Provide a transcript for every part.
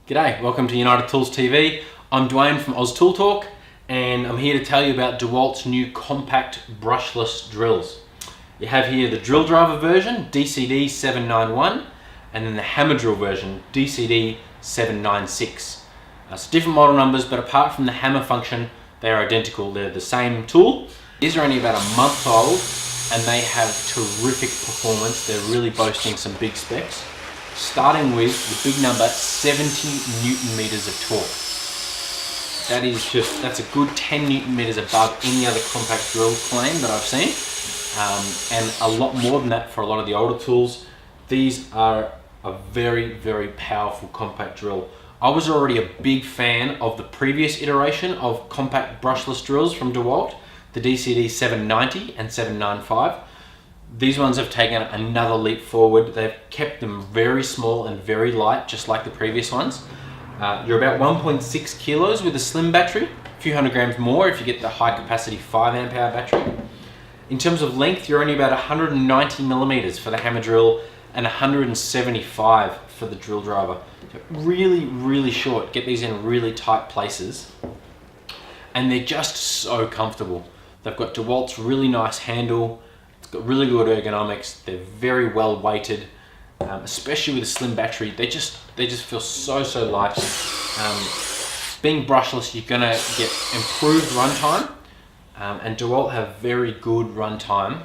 G'day, welcome to United Tools TV. I'm Dwayne from Oz Tool Talk, and I'm here to tell you about DeWALT's new compact brushless drills. You have here the drill driver version, DCD791, and then the hammer drill version, DCD796. It's different model numbers, but apart from the hammer function, they are identical. They're the same tool. These are only about a month old, and they have terrific performance. They're really boasting some big specs. Starting with the big number, 70 Newton meters of torque. That's a good 10 Newton meters above any other compact drill claim that I've seen. And a lot more than that for a lot of the older tools. These are a very, very powerful compact drill. I was already a big fan of the previous iteration of compact brushless drills from DeWALT, the DCD790 and 795. These ones have taken another leap forward. They've kept them very small and very light, just like the previous ones. You're about 1.6 kilos with a slim battery, a few hundred grams more if you get the high capacity 5 amp hour battery. In terms of length, you're only about 190 millimeters for the hammer drill and 175 for the drill driver. So really, really short. Get these in really tight places. And they're just so comfortable. They've got DeWALT's really nice handle. It's got really good ergonomics. They're very well weighted, especially with a slim battery. They just feel so light. Being brushless, you're gonna get improved runtime, and DeWALT have very good runtime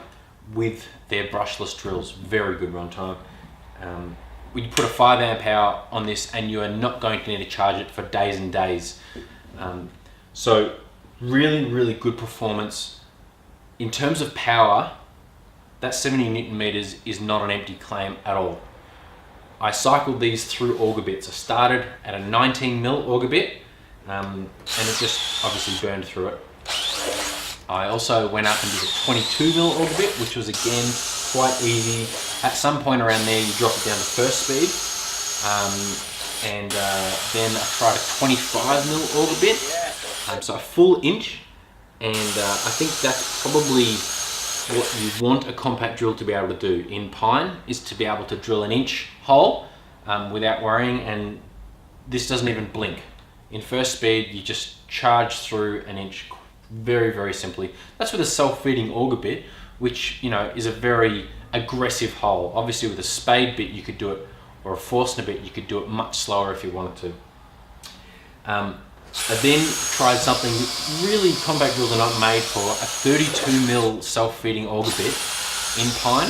with their brushless drills. Very good runtime. You put a 5 amp hour on this, and you are not going to need to charge it for days and days. So really good performance. In terms of power, that 70 Newton meters is not an empty claim at all. I cycled these through auger bits. I started at a 19 mil auger bit, and it just obviously burned through it. I also went up and did a 22 mil auger bit, which was again quite easy. At some point around there, you drop it down to first speed, and then I tried a 25 mil auger bit, so a full inch, and I think that's probably what you want a compact drill to be able to do in pine, is to be able to drill an inch hole without worrying, and this doesn't even blink. In first speed, you just charge through an inch very simply. That's with a self-feeding auger bit, which is a very aggressive hole. Obviously with a spade bit you could do it, or a Forstner bit you could do it much slower if you wanted to. I then tried something really compact drills are not made for, a 32 mil self-feeding auger bit in pine.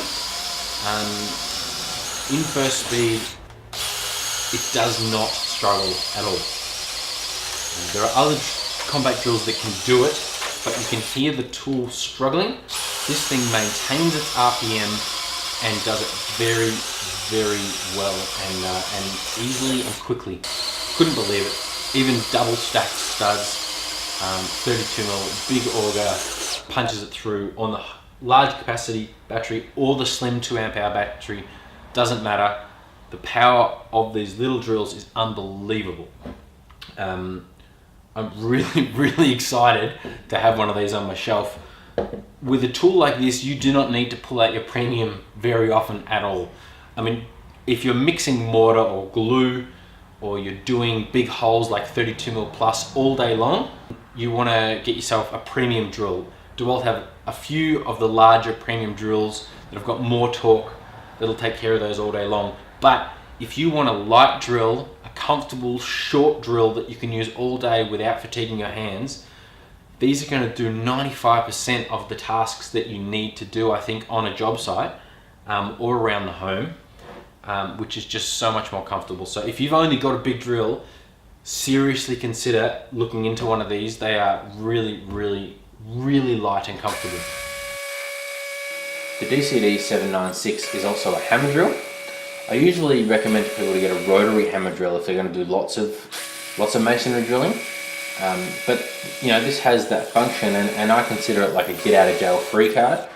In first speed, it does not struggle at all. There are other compact drills that can do it, but you can hear the tool struggling. This thing maintains its RPM and does it very well and easily and quickly. Couldn't believe it. Even double stacked studs, 32 mil, big auger, punches it through on the large capacity battery or the slim 2 amp hour battery, doesn't matter. The power of these little drills is unbelievable. I'm really excited to have one of these on my shelf. With a tool like this, you do not need to pull out your premium very often at all. I mean, if you're mixing mortar or glue, or you're doing big holes like 32 mil plus all day long, you want to get yourself a premium drill. DeWALT have a few of the larger premium drills that have got more torque that'll take care of those all day long. But if you want a light drill, a comfortable short drill that you can use all day without fatiguing your hands, these are going to do 95% of the tasks that you need to do, I think, on a job site or around the home. Which is just so much more comfortable. So if you've only got a big drill, seriously consider looking into one of these. They are really light and comfortable. The DCD796 is also a hammer drill. I usually recommend to people to get a rotary hammer drill if they're going to do lots of masonry drilling. But this has that function, and I consider it like a get out of jail free card.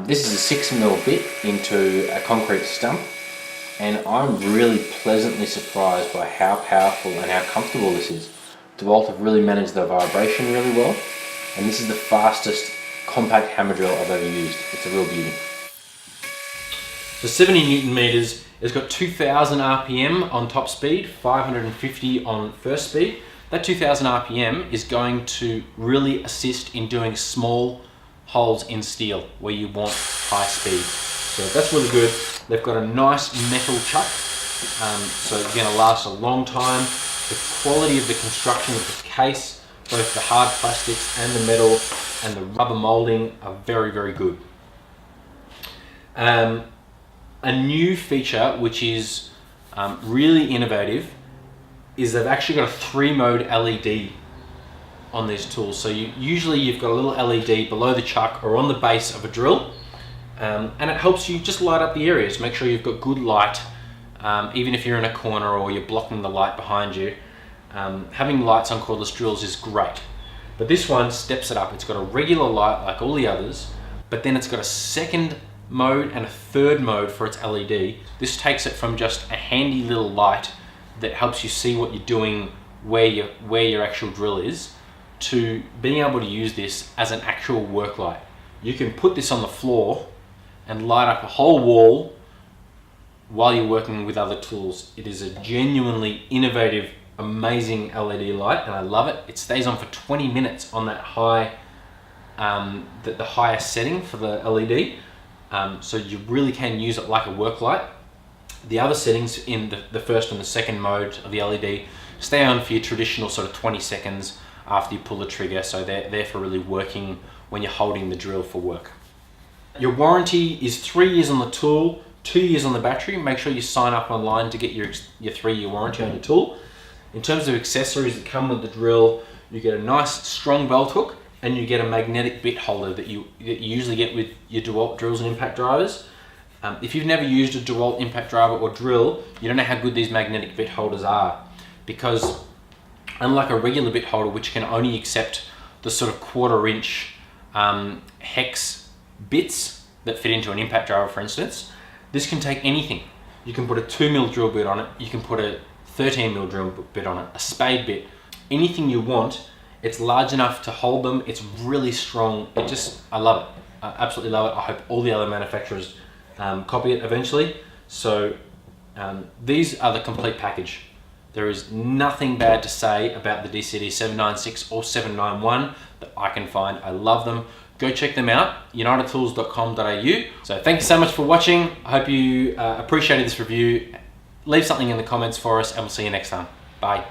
This is a 6 mil bit into a concrete stump. And I'm really pleasantly surprised by how powerful and how comfortable this is. DeWALT have really managed the vibration really well, and this is the fastest compact hammer drill I've ever used. It's a real beauty. The 70 Newton meters It's got 2000 RPM on top speed, 550 on first speed. That 2000 RPM is going to really assist in doing small holes in steel where you want high speed. So that's really good. They've got a nice metal chuck, so it's going to last a long time. The quality of the construction of the case, both the hard plastics and the metal and the rubber molding, are very, very good. A new feature which is really innovative is they've actually got a 3-mode LED on these tools. So usually you've got a little LED below the chuck or on the base of a drill, and it helps you just light up the areas. Make sure you've got good light, even if you're in a corner or you're blocking the light behind you. Having lights on cordless drills is great, but this one steps it up. It's got a regular light like all the others, but then it's got a second mode and a third mode for its LED. This takes it from just a handy little light that helps you see what you're doing, where your actual drill is, to being able to use this as an actual work light. You can put this on the floor and light up a whole wall while you're working with other tools. It is a genuinely innovative, amazing LED light, and I love it. It stays on for 20 minutes on that high, the highest setting for the LED. So you really can use it like a work light. The other settings in the first and the second mode of the LED stay on for your traditional sort of 20 seconds after you pull the trigger, so they're there for really working when you're holding the drill for work. Your warranty is 3 years on the tool, 2 years on the battery. Make sure you sign up online to get your 3-year warranty on your tool. In terms of accessories that come with the drill, you get a nice strong belt hook, and you get a magnetic bit holder that you usually get with your DeWALT drills and impact drivers. If you've never used a DeWALT impact driver or drill, you don't know how good these magnetic bit holders are, because unlike a regular bit holder, which can only accept the sort of 1/4 inch hex bits that fit into an impact driver, for instance, this can take anything. You can put a 2mm drill bit on it, you can put a 13mm drill bit on it, a spade bit, anything you want. It's large enough to hold them. It's really strong. I love it. I absolutely love it. I hope all the other manufacturers copy it eventually. So these are the complete package. There is nothing bad to say about the DCD796 or 791 that I can find. I love them. Go check them out, unitedtools.com.au. So thank you so much for watching. I hope you appreciated this review. Leave something in the comments for us, and we'll see you next time. Bye.